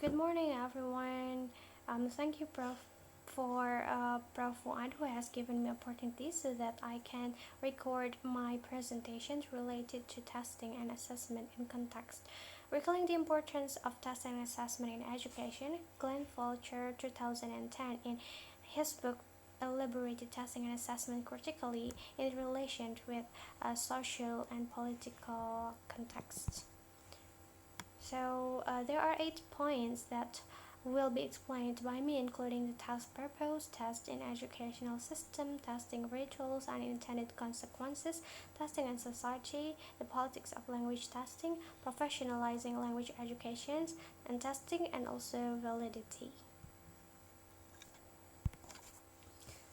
Good morning, everyone. Thank you, Prof. Fuad, who has given me opportunity so that I can record my presentations related to testing and assessment in context. Recalling the importance of testing and assessment in education, Glenn Fulcher, 2010, in his book elaborated testing and assessment critically in relation with social and political contexts. So there are 8 points that will be explained by me, including the task purpose, test in educational system, testing rituals and intended consequences, testing in society, the politics of language testing, professionalizing language educations, and testing and also validity.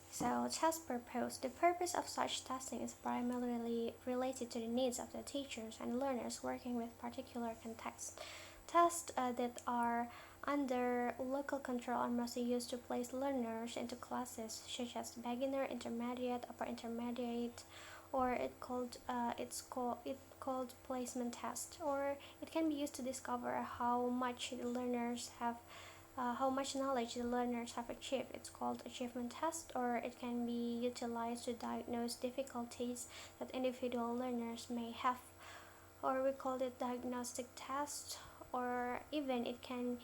So, test purpose. The purpose of such testing is primarily related to the needs of the teachers and learners working with particular contexts. Tests that are under local control are mostly used to place learners into classes such as beginner, intermediate, upper intermediate, or it's called placement test, or it can be used to discover how much knowledge the learners have achieved. It's called achievement test, or it can be utilized to diagnose difficulties that individual learners may have, or we call it diagnostic test, or even it can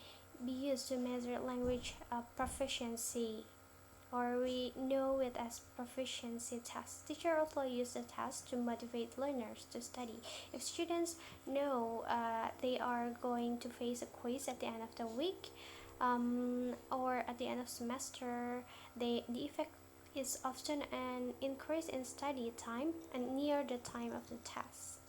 be used to measure language proficiency, or we know it as proficiency test. Teacher also use the test to motivate learners to study. If students know they are going to face a quiz at the end of the week, or at the end of semester, the effect is often an increase in study time and near the time of the test.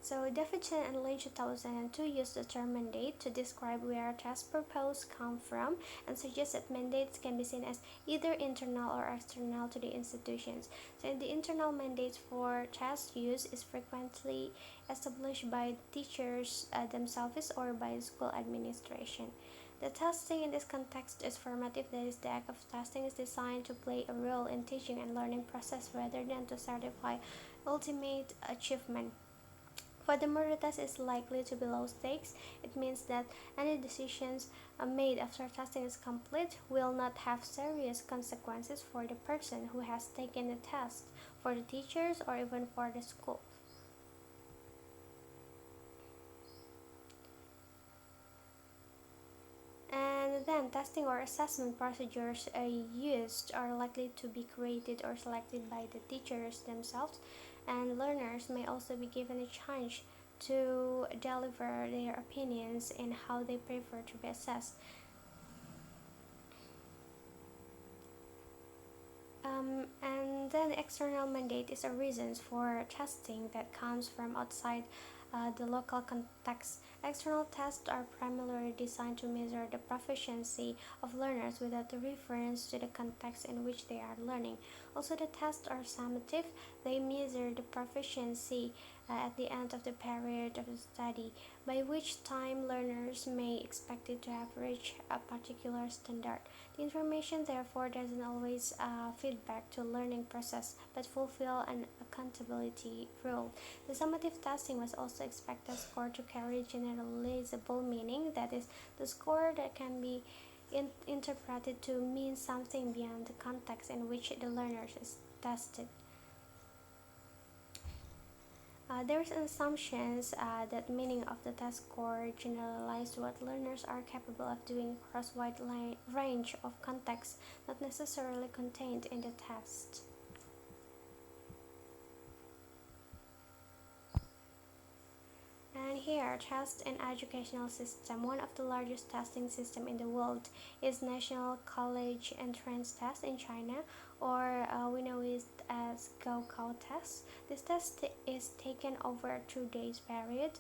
So Davidson and Lane 2002 used the term mandate to describe where test proposals come from and suggest that mandates can be seen as either internal or external to the institutions. So the internal mandates for test use is frequently established by teachers themselves or by school administration. The testing in this context is formative, that is, the act of testing is designed to play a role in teaching and learning process rather than to certify ultimate achievement. Furthermore, the test is likely to be low stakes. It means that any decisions made after testing is complete will not have serious consequences for the person who has taken the test, for the teachers, or even for the school. And then testing or assessment procedures used are likely to be created or selected by the teachers themselves, and learners may also be given a chance to deliver their opinions in how they prefer to be assessed. And then external mandate is a reason for testing that comes from outside the local context. External tests are primarily designed to measure the proficiency of learners without a reference to the context in which they are learning. Also, the tests are summative. They measure the proficiency at the end of the period of the study, by which time learners may expected to have reached a particular standard. The information therefore doesn't always feedback to learning process but fulfill an accountability role. The summative testing was also expected score to carry generalizable meaning, that is, the score that can be interpreted to mean something beyond the context in which the learner is tested. There's an assumption that meaning of the test score generalized what learners are capable of doing across wide range of contexts not necessarily contained in the test. And here, test and educational system. One of the largest testing system in the world is National College Entrance Test in China, or we know it as Gaokao test. This test is taken over a 2 days period.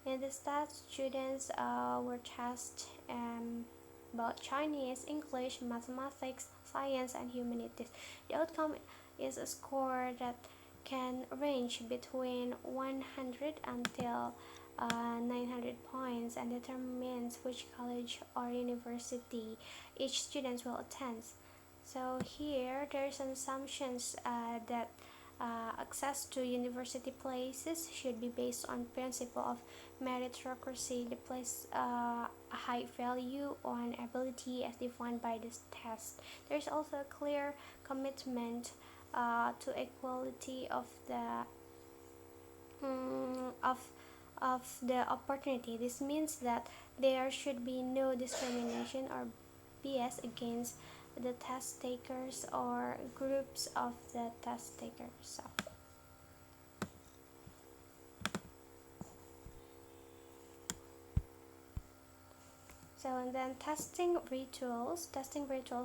In this test, students were tested about Chinese, English, mathematics, science, and humanities. The outcome is a score that can range between 100 until 900 points and determines which college or university each student will attend. So here there's an assumptions that Access to university places should be based on principle of meritocracy. They place a high value on ability as defined by this test. There is also a clear commitment to equality of the opportunity. This means that there should be no discrimination or bias against the test takers or groups of the test takers. And then testing rituals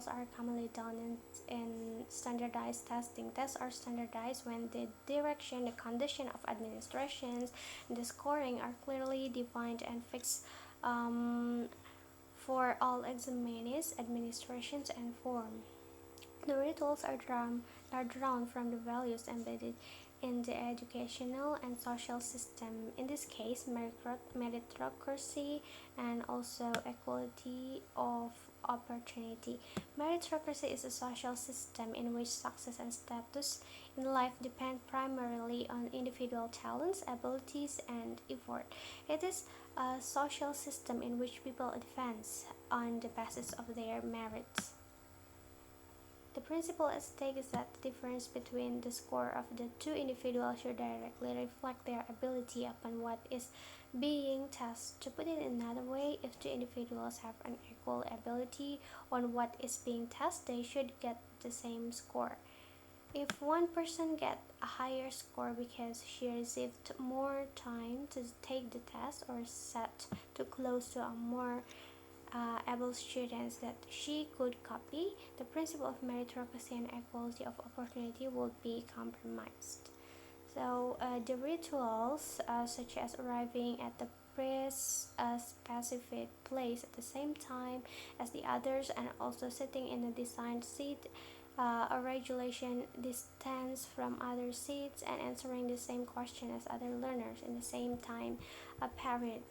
are commonly done in standardized testing. Tests are standardized when the direction, the condition of administrations, and the scoring are clearly defined and fixed um, for all examinees, administrations, and form. The rituals are drawn from the values embedded in the educational and social system. In this case, meritocracy and also equality of opportunity. Meritocracy is a social system in which success and status in life depend primarily on individual talents, abilities, and effort. It is a social system in which people advance on the basis of their merits. The principle at stake is that the difference between the score of the two individuals should directly reflect their ability upon what is being tested. To put it another way, if two individuals have an equal ability on what is being tested, they should get the same score. If one person gets a higher score because she received more time to take the test or set too close to a more able students that she could copy, the principle of meritocracy and equality of opportunity would be compromised. The rituals, such as arriving at the specific place at the same time as the others and also sitting in a designed seat, a regulation distance from other seats, and answering the same question as other learners in the same time period.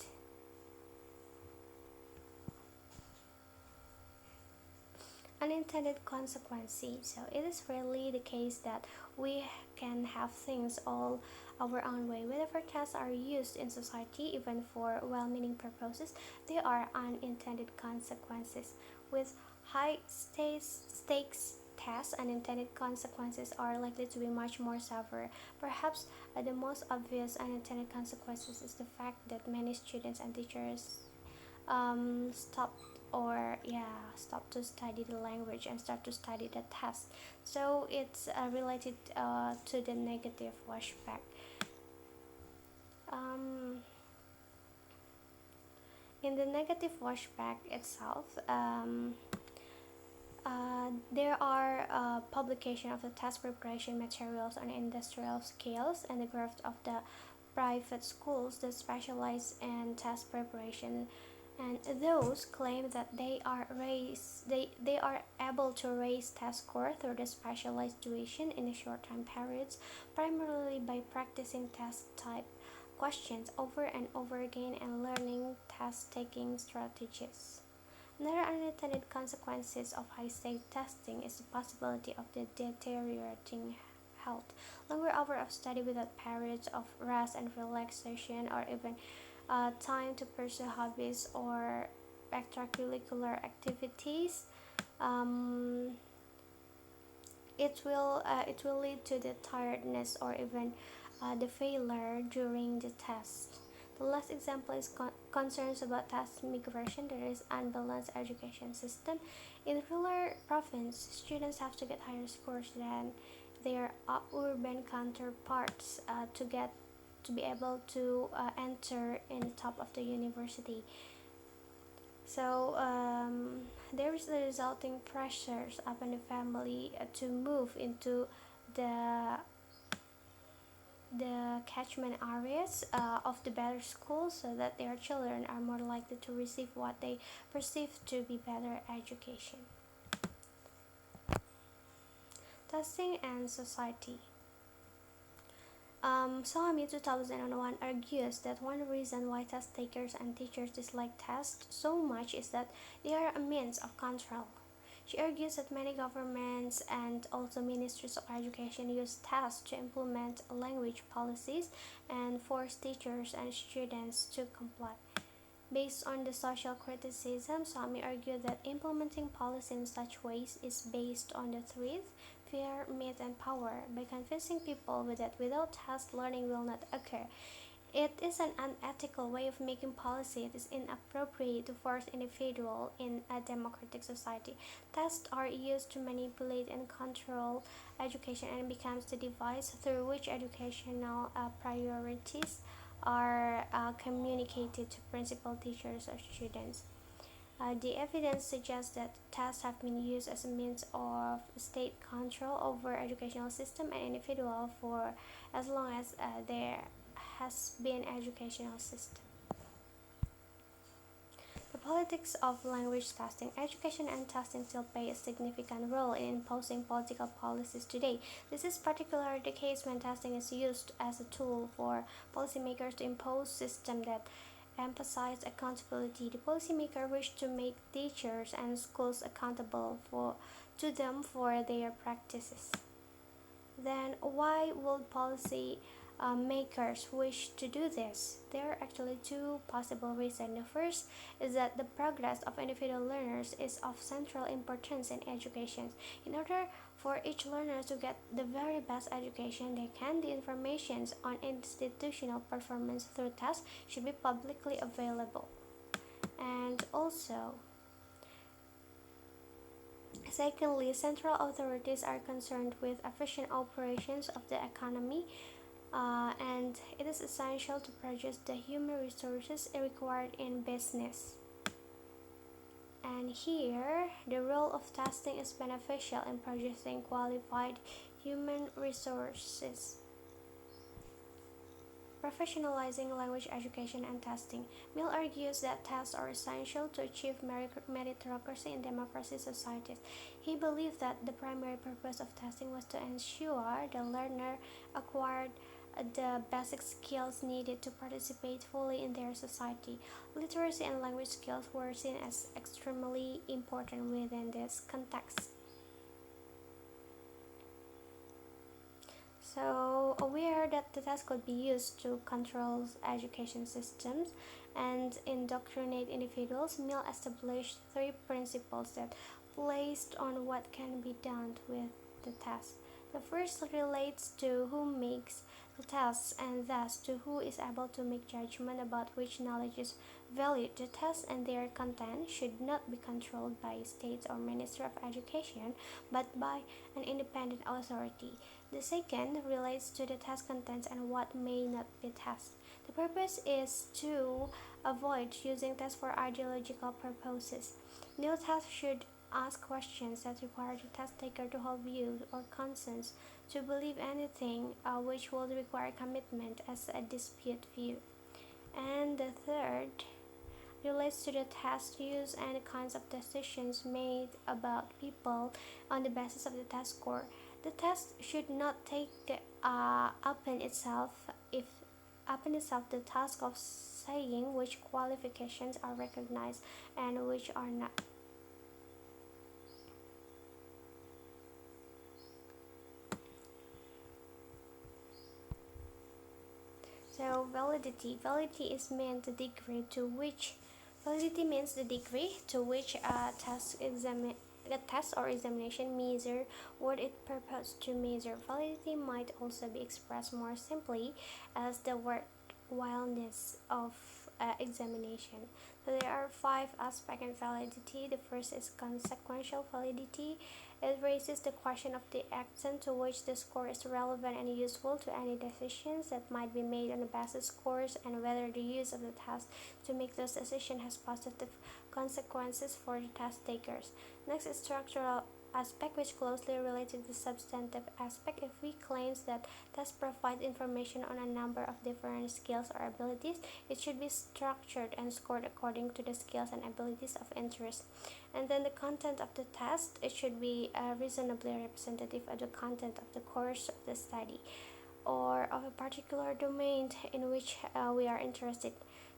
Unintended consequences. So it is rarely the case that we can have things all our own way. Whenever tests are used in society, even for well-meaning purposes, there are unintended consequences. With high stakes tests, unintended consequences are likely to be much more severe. Perhaps the most obvious unintended consequences is the fact that many students and teachers stop stop to study the language and start to study the test. So it's related to the negative washback. um, in the negative washback itself, there are publication of the test preparation materials on industrial scales and the growth of the private schools that specialize in test preparation, and those claim that they are able to raise test score through the specialized tuition in the short time periods, primarily by practicing test type questions over and over again and learning test taking strategies. Another unintended consequences of high-stake testing is the possibility of the deteriorating health. Longer hours of study without periods of rest and relaxation, or even time to pursue hobbies or extracurricular activities, um, it will lead to the tiredness or even the failure during the test. The last example is concerns about task migration. There is unbalanced education system. In rural province, students have to get higher scores than their urban counterparts to be able to enter in the top of the university. There is the resulting pressures upon the family to move into the catchment areas of the better schools so that their children are more likely to receive what they perceive to be better education. Testing and society. Soami 2001 argues that one reason why test takers and teachers dislike tests so much is that they are a means of control. She argues that many governments and also ministries of education use tests to implement language policies and force teachers and students to comply. Based on the social criticism, some may argue that implementing policy in such ways is based on the threat, fear, myth, and power. By convincing people that without test, learning will not occur, it is an unethical way of making policy. It is inappropriate to force individuals in a democratic society. Tests are used to manipulate and control education and becomes the device through which educational priorities are communicated to principal, teachers, or students. The evidence suggests that tests have been used as a means of state control over educational system and individual for as long as there has been educational system. The politics of language testing. Education and testing still play a significant role in imposing political policies today. This is particularly the case when testing is used as a tool for policymakers to impose systems that emphasize accountability. The policymaker wish to make teachers and schools accountable to them for their practices. Then why would policy makers wish to do this? There are actually two possible reasons. The first is that the progress of individual learners is of central importance in education. In order for each learner to get the very best education they can, the information on institutional performance through tests should be publicly available. And also, secondly, central authorities are concerned with efficient operations of the economy, and it is essential to produce the human resources required in business. And here, the role of testing is beneficial in producing qualified human resources. Professionalizing language education and testing. Mill argues that tests are essential to achieve meritocracy in democracy societies. He believed that the primary purpose of testing was to ensure the learner acquired the basic skills needed to participate fully in their society. Literacy and language skills were seen as extremely important within this context. So, aware that the test could be used to control education systems and indoctrinate individuals, Mill established three principles that placed on what can be done with the test. The first relates to who makes the tests and thus to who is able to make judgment about which knowledge is valued. The tests and their content should not be controlled by states or Ministry of Education, but by an independent authority. The second relates to the test contents and what may not be tested. The purpose is to avoid using tests for ideological purposes. New tests should ask questions that require the test taker to hold views or consents to believe anything which would require commitment as a dispute view. And the third relates to the test use and the kinds of decisions made about people on the basis of the test score. The test should not take upon itself the task of saying which qualifications are recognized and which are not. So validity means the degree to which a test or examination measure what it purports to measure. Validity might also be expressed more simply as the worthwhileness of examination. So there are five aspects in validity. The first is consequential validity. It raises the question of the extent to which the score is relevant and useful to any decisions that might be made on the basis scores and whether the use of the test to make those decisions has positive consequences for the test takers. Next is structural aspect, which closely relates to the substantive aspect. If we claims that tests provide information on a number of different skills or abilities, it should be structured and scored according to the skills and abilities of interest. And then the content of the test, it should be reasonably representative of the content of the course of the study or of a particular domain in which we are interested.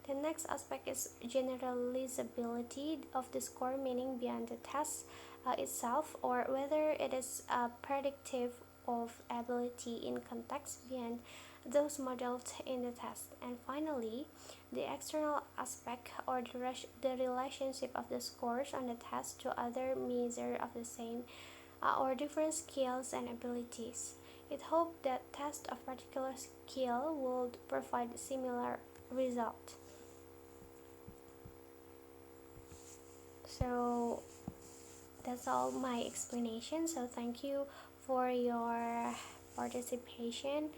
The next aspect is generalizability of the score, meaning beyond the test itself, or whether it is predictive of ability in context beyond those modeled in the test. And finally, the external aspect, or the relationship of the scores on the test to other measures of the same or different skills and abilities. It hoped that tests of particular skill would provide similar result. So that's all my explanation. So thank you for your participation.